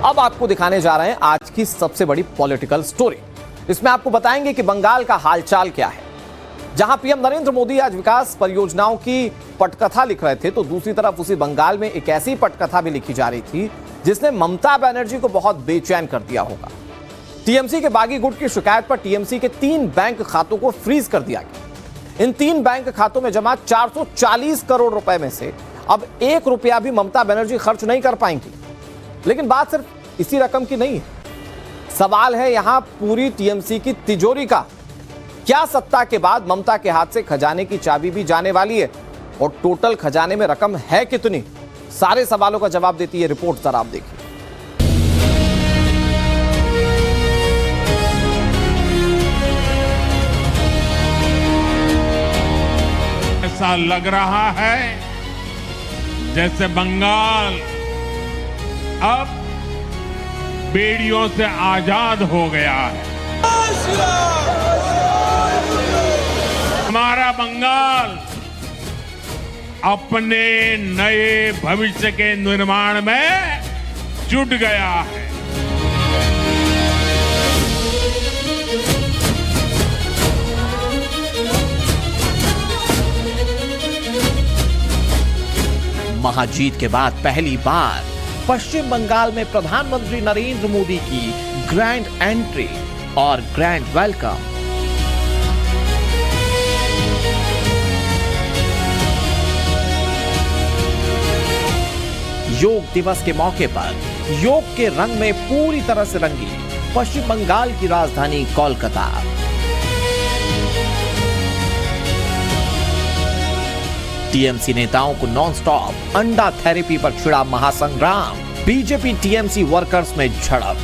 अब आपको दिखाने जा रहे हैं आज की सबसे बड़ी पॉलिटिकल स्टोरी। इसमें आपको बताएंगे कि बंगाल का हालचाल क्या है। जहां पीएम नरेंद्र मोदी आज विकास परियोजनाओं की पटकथा लिख रहे थे, तो दूसरी तरफ उसी बंगाल में एक ऐसी पटकथा भी लिखी जा रही थी जिसने ममता बनर्जी को बहुत बेचैन कर दिया होगा। टीएमसी के बागी गुट की शिकायत पर टीएमसी के 3 बैंक खातों को फ्रीज कर दिया गया। इन 3 बैंक खातों में जमा 440 करोड़ रुपए में से अब 1 रुपया भी ममता बनर्जी खर्च नहीं कर पाएंगी। लेकिन बात सिर्फ इसी रकम की नहीं है, सवाल है यहां पूरी टीएमसी की तिजोरी का। क्या सत्ता के बाद ममता के हाथ से खजाने की चाबी भी जाने वाली है, और टोटल खजाने में रकम है कितनी? सारे सवालों का जवाब देती है रिपोर्ट, जरा आप देखिए। ऐसा लग रहा है जैसे बंगाल अब बेड़ियों से आजाद हो गया है। हमारा बंगाल अपने नए भविष्य के निर्माण में जुट गया है। महाजीत के बाद पहली बार पश्चिम बंगाल में प्रधानमंत्री नरेंद्र मोदी की ग्रैंड एंट्री और ग्रैंड वेलकम। योग दिवस के मौके पर योग के रंग में पूरी तरह से रंगी पश्चिम बंगाल की राजधानी कोलकाता। टीएमसी नेताओं को नॉनस्टॉप अंडा थेरेपी पर छिड़ा महासंग्राम। बीजेपी टीएमसी वर्कर्स में झड़प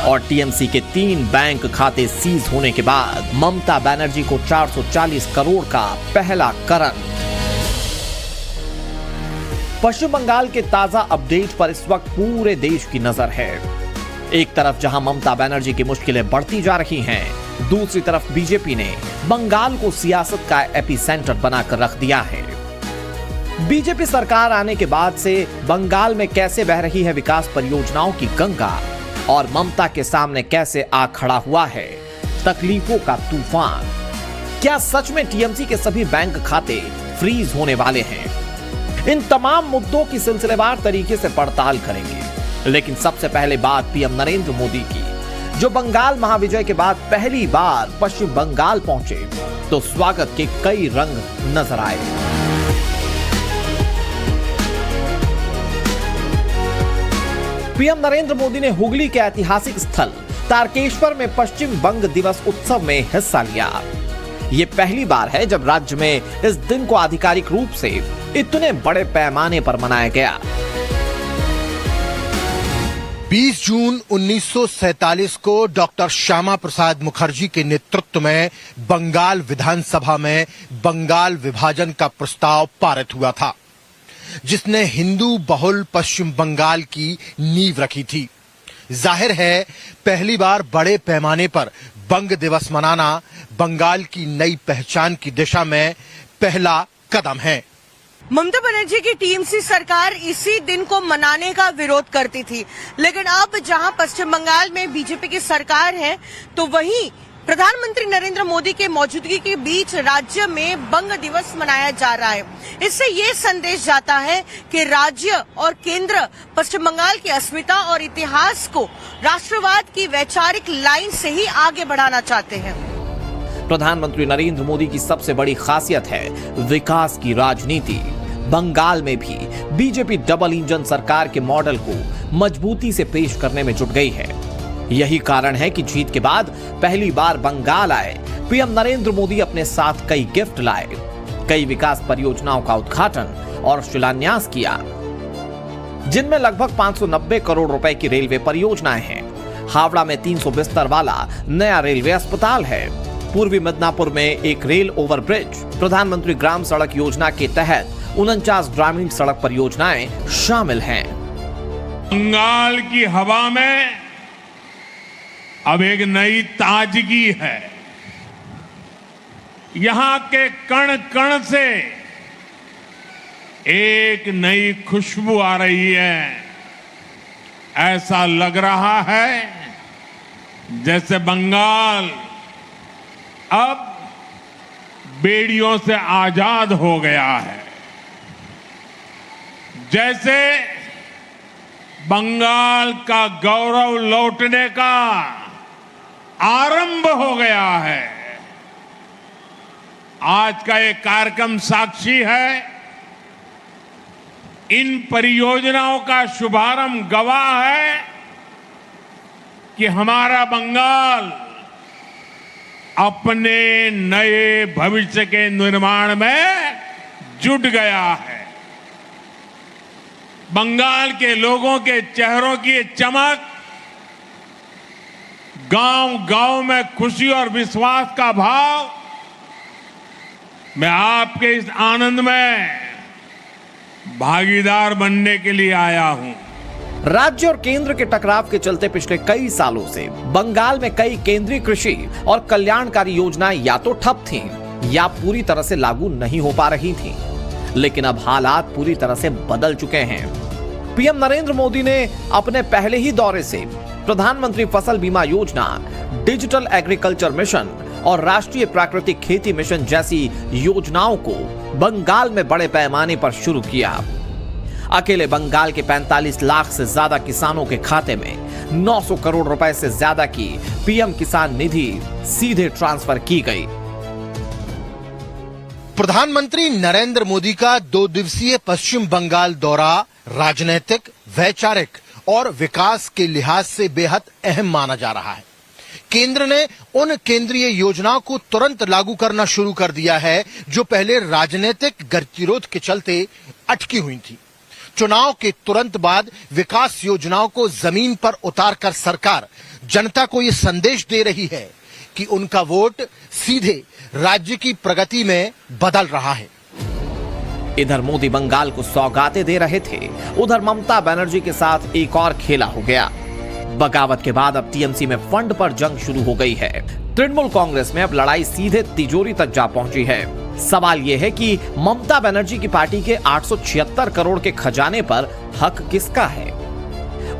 और टीएमसी के 3 बैंक खाते सीज होने के बाद ममता बनर्जी को 440 करोड़ का पहला करंट। पश्चिम बंगाल के ताजा अपडेट पर इस वक्त पूरे देश की नजर है। एक तरफ जहां ममता बनर्जी की मुश्किलें बढ़ती जा रही हैं, दूसरी तरफ बीजेपी ने बंगाल को सियासत का एपिसेंटर बनाकर रख दिया है। बीजेपी सरकार आने के बाद से बंगाल में कैसे बह रही है विकास परियोजनाओं की गंगा, और ममता के सामने कैसे आ खड़ा हुआ है तकलीफों का तूफान। क्या सच में टीएमसी के सभी बैंक खाते फ्रीज होने वाले हैं? इन तमाम मुद्दों की सिलसिलेवार तरीके से पड़ताल करेंगे। लेकिन सबसे पहले बात पीएम नरेंद्र मोदी की, जो बंगाल महाविजय के बाद पहली बार पश्चिम बंगाल पहुंचे, तो स्वागत के कई रंग नजर आए। पीएम नरेंद्र मोदी ने हुगली के ऐतिहासिक स्थल तारकेश्वर में पश्चिम बंग दिवस उत्सव में हिस्सा लिया। ये पहली बार है जब राज्य में इस दिन को आधिकारिक रूप से इतने बड़े पैमाने पर मनाया गया। 20 जून 1947 को डॉक्टर श्यामा प्रसाद मुखर्जी के नेतृत्व में बंगाल विधानसभा में बंगाल विभाजन का प्रस्ताव पारित हुआ था, जिसने हिंदू बहुल पश्चिम बंगाल की नींव रखी थी। जाहिर है पहली बार बड़े पैमाने पर बंग दिवस मनाना बंगाल की नई पहचान की दिशा में पहला कदम है। ममता बनर्जी की टीएमसी सरकार इसी दिन को मनाने का विरोध करती थी, लेकिन अब जहां पश्चिम बंगाल में बीजेपी की सरकार है, तो वहीं प्रधानमंत्री नरेंद्र मोदी के मौजूदगी के बीच राज्य में बंग दिवस मनाया जा रहा है। इससे ये संदेश जाता है कि राज्य और केंद्र पश्चिम बंगाल की अस्मिता और इतिहास को राष्ट्रवाद की वैचारिक लाइन से ही आगे बढ़ाना चाहते हैं। प्रधानमंत्री नरेंद्र मोदी की सबसे बड़ी खासियत है विकास की राजनीति। बंगाल में भी बीजेपी डबल इंजन सरकार के मॉडल को मजबूती से पेश करने में जुट गई है। यही कारण है कि जीत के बाद पहली बार बंगाल आए पीएम नरेंद्र मोदी अपने साथ कई गिफ्ट लाए, कई विकास परियोजनाओं का उद्घाटन और शिलान्यास किया, जिनमें लगभग 590 करोड़ रुपए की रेलवे परियोजनाएं हैं। हावड़ा में 300 बिस्तर वाला नया रेलवे अस्पताल है। पूर्वी मिदनापुर में एक रेल ओवरब्रिज, प्रधानमंत्री ग्राम सड़क योजना के तहत 49 ग्रामीण सड़क परियोजनाएं शामिल हैं। बंगाल की हवा में अब एक नई ताजगी है। यहां के कण कण से एक नई खुशबू आ रही है। ऐसा लग रहा है जैसे बंगाल अब बेड़ियों से आजाद हो गया है। जैसे बंगाल का गौरव लौटने का आरंभ हो गया है। आज का ये कार्यक्रम साक्षी है। इन परियोजनाओं का शुभारंभ गवाह है कि हमारा बंगाल अपने नए भविष्य के निर्माण में जुट गया है। बंगाल के लोगों के चेहरों की ये चमक, गांव-गांव में खुशी और विश्वास का भाव, मैं आपके इस आनंद में भागीदार बनने के लिए आया हूं। राज्य और केंद्र के टकराव के चलते पिछले कई सालों से बंगाल में कई केंद्रीय कृषि और कल्याणकारी योजनाएं या तो ठप थीं या पूरी तरह से लागू नहीं हो पा रही थीं। लेकिन अब हालात पूरी तरह से बदल चुके हैं। पीएम नरेंद्र मोदी ने अपने पहले ही दौरे से प्रधानमंत्री फसल बीमा योजना, डिजिटल एग्रीकल्चर मिशन और राष्ट्रीय प्राकृतिक खेती मिशन जैसी योजनाओं को बंगाल में बड़े पैमाने पर शुरू किया। अकेले बंगाल के 45 लाख से ज्यादा किसानों के खाते में 900 करोड़ रुपए से ज्यादा की पीएम किसान निधि सीधे ट्रांसफर की गई। प्रधानमंत्री नरेंद्र मोदी का 2 दिवसीय पश्चिम बंगाल दौरा राजनीतिक, वैचारिक और विकास के लिहाज से बेहद अहम माना जा रहा है। केंद्र ने उन केंद्रीय योजनाओं को तुरंत लागू करना शुरू कर दिया है जो पहले राजनीतिक गतिरोध के चलते अटकी हुई थी। चुनाव के तुरंत बाद विकास योजनाओं को जमीन पर उतारकर सरकार जनता को यह संदेश दे रही है कि उनका वोट सीधे राज्य की प्रगति में बदल रहा है। इधर मोदी बंगाल को सौगातें दे रहे थे, उधर ममता बनर्जी के साथ एक और खेला हो गया। बगावत के बाद अब टीएमसी में फंड पर जंग शुरू हो गई है। तृणमूल कांग्रेस में अब लड़ाई सीधे तिजोरी तक जा पहुंची है। सवाल यह है कि ममता बनर्जी की पार्टी के 876 करोड़ के खजाने पर हक किसका है।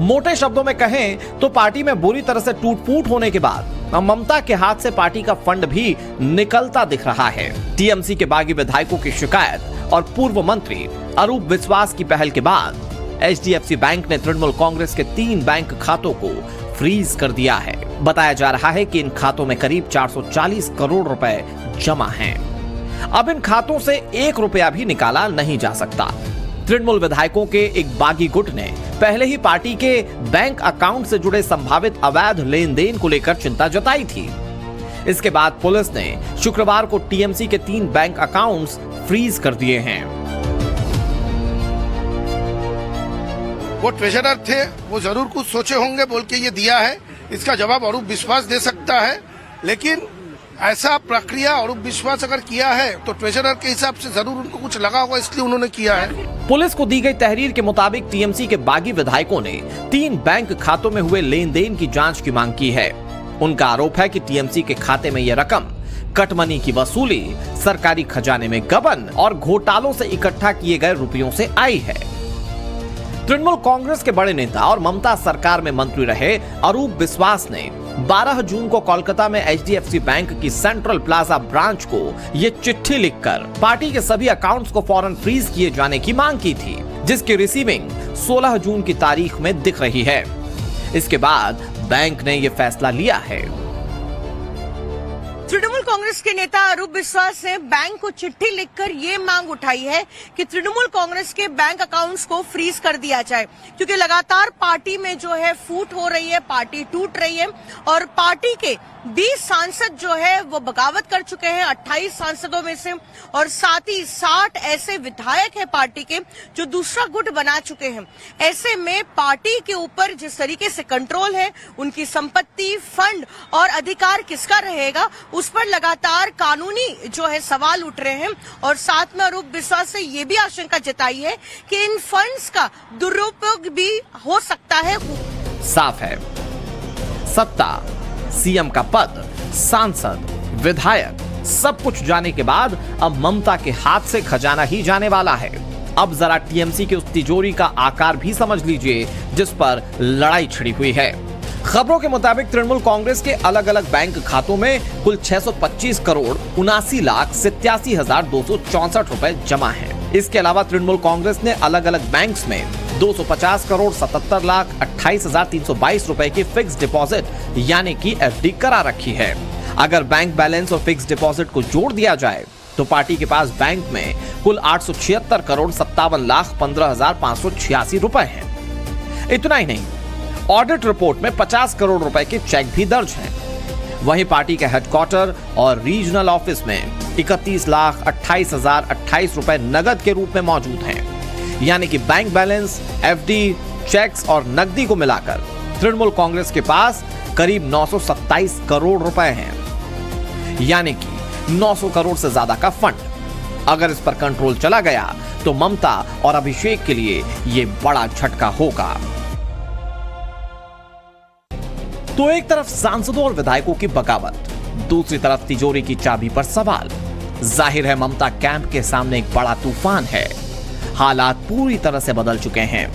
मोटे शब्दों में कहें तो पार्टी में बुरी तरह से टूट-फूट होने के बाद अब ममता के हाथ से पार्टी का फंड भी निकलता दिख रहा है। टीएमसी के बागी विधायकों की शिकायत और पूर्व मंत्री अरूप विश्वास की पहल के बाद एचडीएफसी बैंक ने तृणमूल कांग्रेस के 3 बैंक खातों को फ्रीज कर दिया है। बताया जा रहा है कि इन खातों में करीब 440 करोड़ रुपए जमा हैं। अब इन खातों से 1 रुपया भी निकाला नहीं जा सकता। तृणमूल विधायकों के एक बागी गुट ने पहले ही पार्टी के बैंक अकाउंट से जुड़े संभावित अवैध लेन देन को लेकर चिंता जताई थी। इसके बाद पुलिस ने शुक्रवार को टीएमसी के 3 बैंक अकाउंट्स फ्रीज कर दिए हैं। वो ट्रेजरर थे, वो जरूर कुछ सोचे होंगे बोल के ये दिया है। इसका जवाब अरूप विश्वास दे सकता है, लेकिन ऐसा प्रक्रिया अरूप विश्वास अगर किया है तो ट्रेजरर के हिसाब से जरूर उनको कुछ लगा होगा, इसलिए उन्होंने किया है। पुलिस को दी गई तहरीर के मुताबिक टीएमसी के बागी विधायकों ने 3 बैंक खातों में हुए लेन देन की जांच की मांग की है। उनका आरोप है कि टीएमसी के खाते में यह रकम कटमनी की वसूली, सरकारी खजाने में गबन और घोटालों से इकट्ठा किए गए रुपयों से आई है। तृणमूल कांग्रेस के बड़े नेता और ममता सरकार में मंत्री रहे अरूप विश्वास ने 12 जून को कोलकाता में एचडीएफसी बैंक की सेंट्रल प्लाजा ब्रांच को ये चिट्ठी लिखकर पार्टी के सभी अकाउंट्स को फौरन फ्रीज किए जाने की मांग की थी, जिसकी रिसीविंग 16 जून की तारीख में दिख रही है। इसके बाद बैंक ने यह फैसला लिया है। तृणमूल कांग्रेस के नेता अरूप विश्वास ने बैंक को चिट्ठी लिखकर ये मांग उठाई है कि तृणमूल कांग्रेस के बैंक अकाउंट्स को फ्रीज कर दिया जाए, क्योंकि लगातार पार्टी में जो है फूट हो रही है, पार्टी टूट रही है और पार्टी के 20 सांसद जो है वो बगावत कर चुके हैं 28 सांसदों में से, और साथ ही 60 ऐसे विधायक है पार्टी के जो दूसरा गुट बना चुके हैं। ऐसे में पार्टी के ऊपर जिस तरीके से कंट्रोल है, उनकी संपत्ति, फंड और अधिकार किसका रहेगा, उस पर लगातार कानूनी जो है सवाल उठ रहे हैं। और साथ में अरूप विश्वास से ये भी आशंका जताई है कि इन फंड्स का दुरुपयोग भी हो सकता है। साफ है, सत्ता, सीएम का पद, सांसद, विधायक सब कुछ जाने के बाद अब ममता के हाथ से खजाना ही जाने वाला है। अब जरा टीएमसी की उस तिजोरी का आकार भी समझ लीजिए जिस पर लड़ाई छिड़ी हुई है। खबरों के मुताबिक तृणमूल कांग्रेस के अलग अलग बैंक खातों में कुल 625 करोड़ 79,87,264 रुपए जमा हैं। इसके अलावा तृणमूल कांग्रेस ने अलग अलग बैंक्स में 250 करोड़ 77,28,322 रुपए की फिक्स डिपॉजिट यानी कि एफडी करा रखी है। अगर बैंक बैलेंस और फिक्स डिपॉजिट को जोड़ दिया जाए तो पार्टी के पास बैंक में कुल 876 करोड़ 57,15,586 रुपए हैं। इतना ही नहीं, ऑडिट रिपोर्ट में 50 करोड़ रुपए के चेक भी दर्ज हैं। वहीं पार्टी के हेडक्वार्टर और रीजनल ऑफिस में 31,28,028 रुपए नगद के रूप में मौजूद हैं। यानी कि बैंक बैलेंस, एफडी, चेक्स और नकदी को मिलाकर तृणमूल कांग्रेस के पास करीब 927 करोड़ रुपए हैं। यानी कि 900 करोड़ से ज्यादा का फंड। अगर इस पर कंट्रोल चला गया तो ममता और अभिषेक के लिए ये बड़ा झटका होगा। तो एक तरफ सांसदों और विधायकों की बगावत, दूसरी तरफ तिजोरी की चाबी पर सवाल। जाहिर है ममता कैंप के सामने एक बड़ा तूफान है। हालात पूरी तरह से बदल चुके हैं,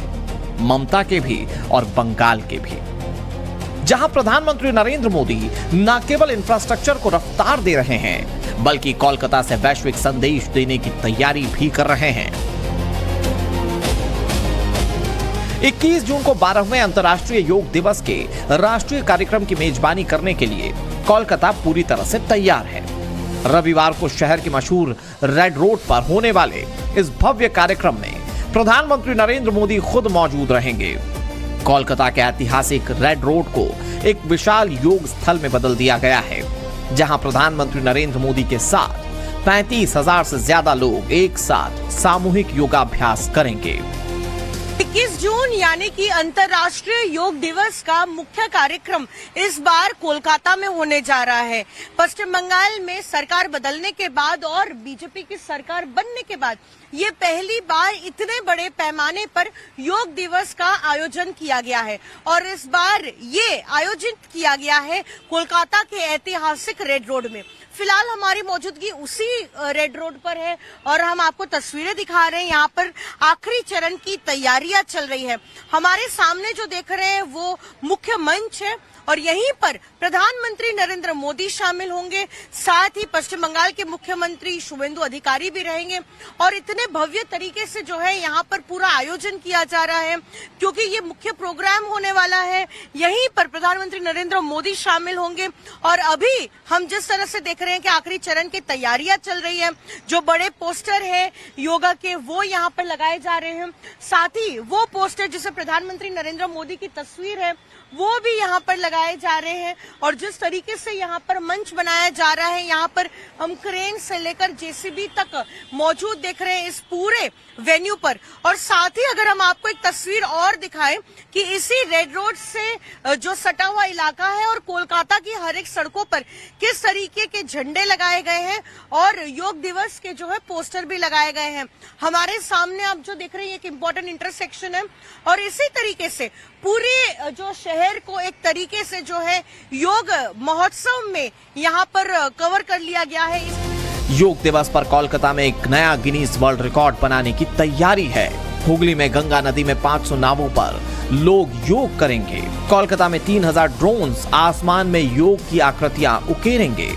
ममता के भी और बंगाल के भी। जहां प्रधानमंत्री नरेंद्र मोदी न केवल इंफ्रास्ट्रक्चर को रफ्तार दे रहे हैं बल्कि कोलकाता से वैश्विक संदेश देने की तैयारी भी कर रहे हैं। 21 जून को 12वें अंतर्राष्ट्रीय योग दिवस के राष्ट्रीय कार्यक्रम की मेजबानी करने के लिए कोलकाता पूरी तरह से तैयार है। रविवार को शहर के मशहूर रेड रोड पर होने वाले इस भव्य कार्यक्रम में प्रधानमंत्री नरेंद्र मोदी खुद मौजूद रहेंगे। कोलकाता के ऐतिहासिक रेड रोड को एक विशाल योग स्थल में बदल दिया गया है, जहां प्रधानमंत्री नरेंद्र मोदी के साथ 35,000 से ज्यादा लोग एक साथ सामूहिक योगाभ्यास करेंगे। 21 जून यानी कि अंतर्राष्ट्रीय योग दिवस का मुख्य कार्यक्रम इस बार कोलकाता में होने जा रहा है। पश्चिम बंगाल में सरकार बदलने के बाद और बीजेपी की सरकार बनने के बाद ये पहली बार इतने बड़े पैमाने पर योग दिवस का आयोजन किया गया है और इस बार ये आयोजित किया गया है कोलकाता के ऐतिहासिक रेड रोड में। फिलहाल हमारी मौजूदगी उसी रेड रोड पर है और हम आपको तस्वीरें दिखा रहे हैं। यहाँ पर आखिरी चरण की तैयारियां चल रही है। हमारे सामने जो देख रहे हैं वो मुख्य मंच है और यहीं पर प्रधानमंत्री नरेंद्र मोदी शामिल होंगे, साथ ही पश्चिम बंगाल के मुख्यमंत्री शुभेंदु अधिकारी भी रहेंगे और इतने भव्य तरीके से जो है यहाँ पर पूरा आयोजन किया जा रहा है क्योंकि ये मुख्य प्रोग्राम होने वाला है। यहीं पर प्रधानमंत्री नरेंद्र मोदी शामिल होंगे और अभी हम जिस तरह से देख रहे हैं कि आखिरी चरण की तैयारियां चल रही है, जो बड़े पोस्टर है योगा के वो यहाँ पर लगाए जा रहे हैं, साथ ही वो पोस्टर जिसे प्रधानमंत्री नरेंद्र मोदी की तस्वीर है वो भी यहाँ पर लगाए जा रहे हैं और जिस तरीके से यहाँ पर मंच बनाया जा रहा है, यहाँ पर हम क्रेन से लेकर जेसीबी तक मौजूद देख रहे हैं इस पूरे वेन्यू पर। और साथ ही अगर हम आपको एक तस्वीर और दिखाएं कि इसी रेड रोड से जो सटा हुआ इलाका है और कोलकाता की हर एक सड़कों पर किस तरीके के झंडे लगाए गए हैं और योग दिवस के जो है पोस्टर भी लगाए गए हैं। हमारे सामने आप जो देख रहे हैं एक इम्पोर्टेंट इंटरसेक्शन है और इसी तरीके से पूरे जो शहर को एक तरीके से जो है योग महोत्सव में यहाँ पर कवर कर लिया गया है। योग दिवस पर कोलकाता में एक नया गिनीज वर्ल्ड रिकॉर्ड बनाने की तैयारी है। हुगली में गंगा नदी में 500 नावों पर लोग योग करेंगे। कोलकाता में 3000 ड्रोन्स आसमान में योग की आकृतियां उकेरेंगे।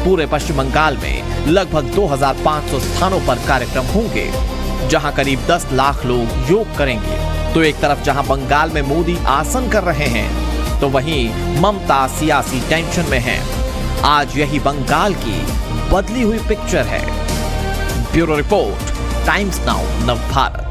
पूरे पश्चिम बंगाल में लगभग 2500 स्थानों पर कार्यक्रम होंगे, जहां करीब 10 लाख लोग योग करेंगे। तो एक तरफ जहां बंगाल में मोदी आसन कर रहे हैं तो वहीं ममता सियासी टेंशन में है। आज यही बंगाल की बदली हुई पिक्चर है। Bureau report, times now, Navbharat.